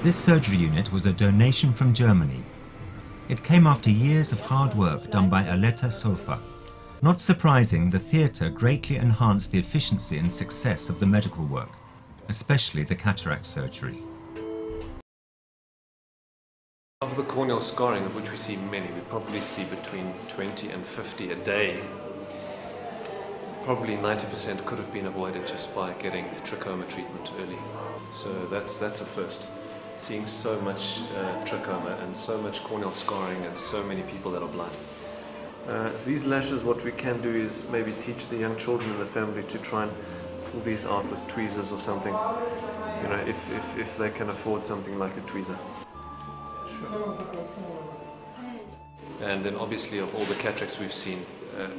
This surgery unit was a donation from Germany. It came after years of hard work done by Aletta Sofa. Not surprising, the theatre greatly enhanced the efficiency and success of the medical work, especially the cataract surgery. Of the corneal scarring, of which we see many, we probably see between 20 and 50 a day. Probably 90% could have been avoided just by getting trachoma treatment early. So that's a first. Seeing so much trachoma and so much corneal scarring and so many people that are blind. These lashes, what we can do is maybe teach the young children in the family to try and pull these out with tweezers or something, you know, if they can afford something like a tweezer. And then obviously of all the cataracts we've seen,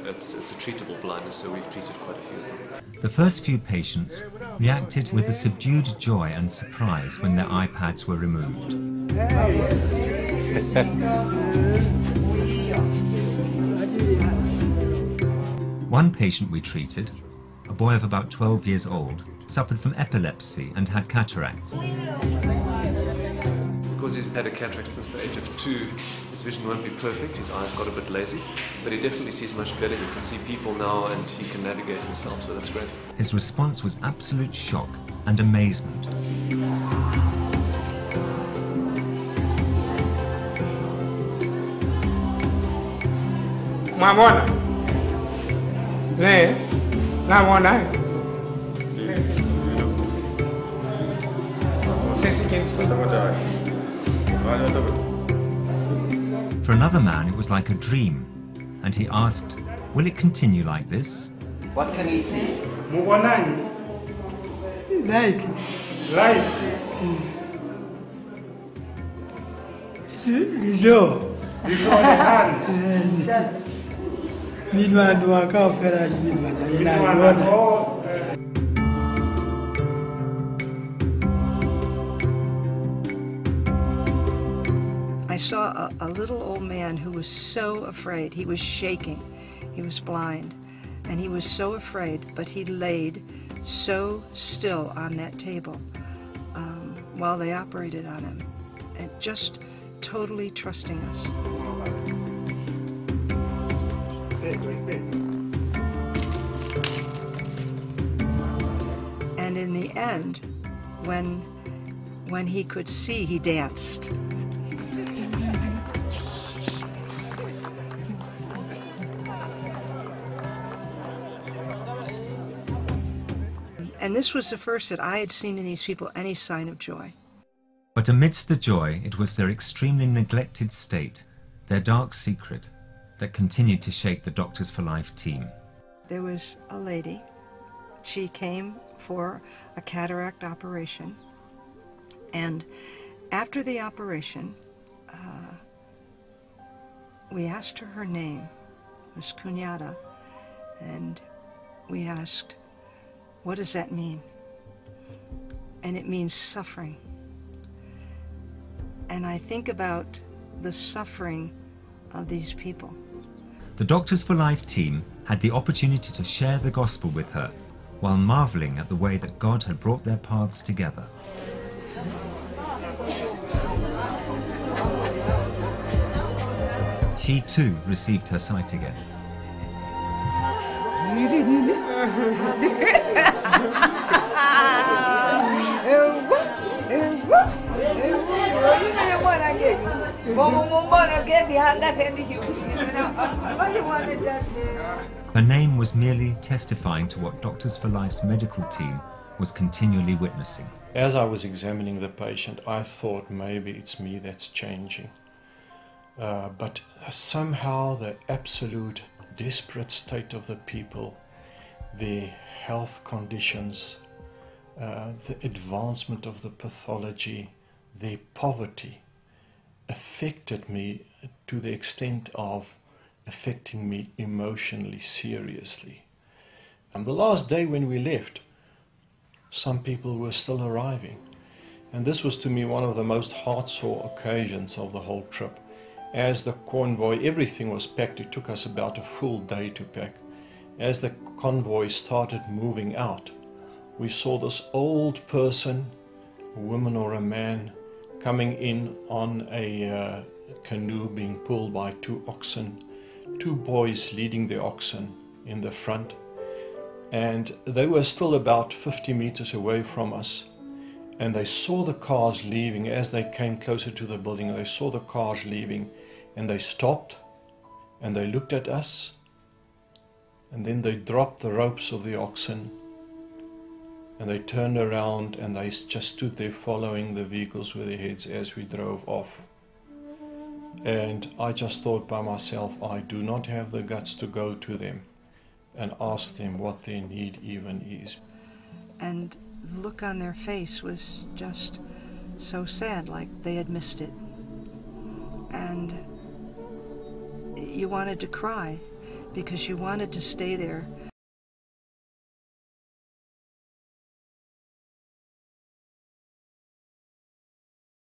it's a treatable blindness, so we've treated quite a few of them. The first few patients reacted with a subdued joy and surprise when their eye pads were removed. One patient we treated, a boy of about 12 years old, suffered from epilepsy and had cataracts. Because he's had a cataract since the age of 2, his vision won't be perfect, his eyes got a bit lazy, but he definitely sees much better. He can see people now and he can navigate himself, so that's great. His response was absolute shock and amazement. For another man, it was like a dream, and he asked, "Will it continue like this?" What can you see? Light. Light. Rizzo. Before the hands. I saw a little old man who was so afraid. He was shaking. He was blind. And he was so afraid, but he laid so still on that table while they operated on him, and just totally trusting us. And in the end, when he could see, he danced. And this was the first that I had seen in these people any sign of joy. But amidst the joy, it was their extremely neglected state, their dark secret, that continued to shake the Doctors for Life team. There was a lady. She came for a cataract operation. And after the operation, we asked her name. It was Cunhada. And we asked, "What does that mean?" And it means suffering. And I think about the suffering of these people. The Doctors for Life team had the opportunity to share the gospel with her while marveling at the way that God had brought their paths together. She too received her sight again. Her name was merely testifying to what Doctors for Life's medical team was continually witnessing. As I was examining the patient, I thought maybe it's me that's changing. But somehow the absolute desperate state of the people, their health conditions, the advancement of the pathology, their poverty, affected me to the extent of affecting me emotionally seriously. And the last day when we left, some people were still arriving. And this was to me one of the most heart-sore occasions of the whole trip. As the convoy, everything was packed. It took us about a full day to pack. As the convoy started moving out, we saw this old person, a woman or a man, coming in on a canoe being pulled by 2 oxen, 2 boys leading the oxen in the front, and they were still about 50 meters away from us, and they saw the cars leaving. As they came closer to the building, they saw the cars leaving, and they stopped and they looked at us, and then they dropped the ropes of the oxen and they turned around and they just stood there following the vehicles with their heads as we drove off. And I just thought by myself, I do not have the guts to go to them and ask them what their need even is. And the look on their face was just so sad, like they had missed it. And you wanted to cry because you wanted to stay there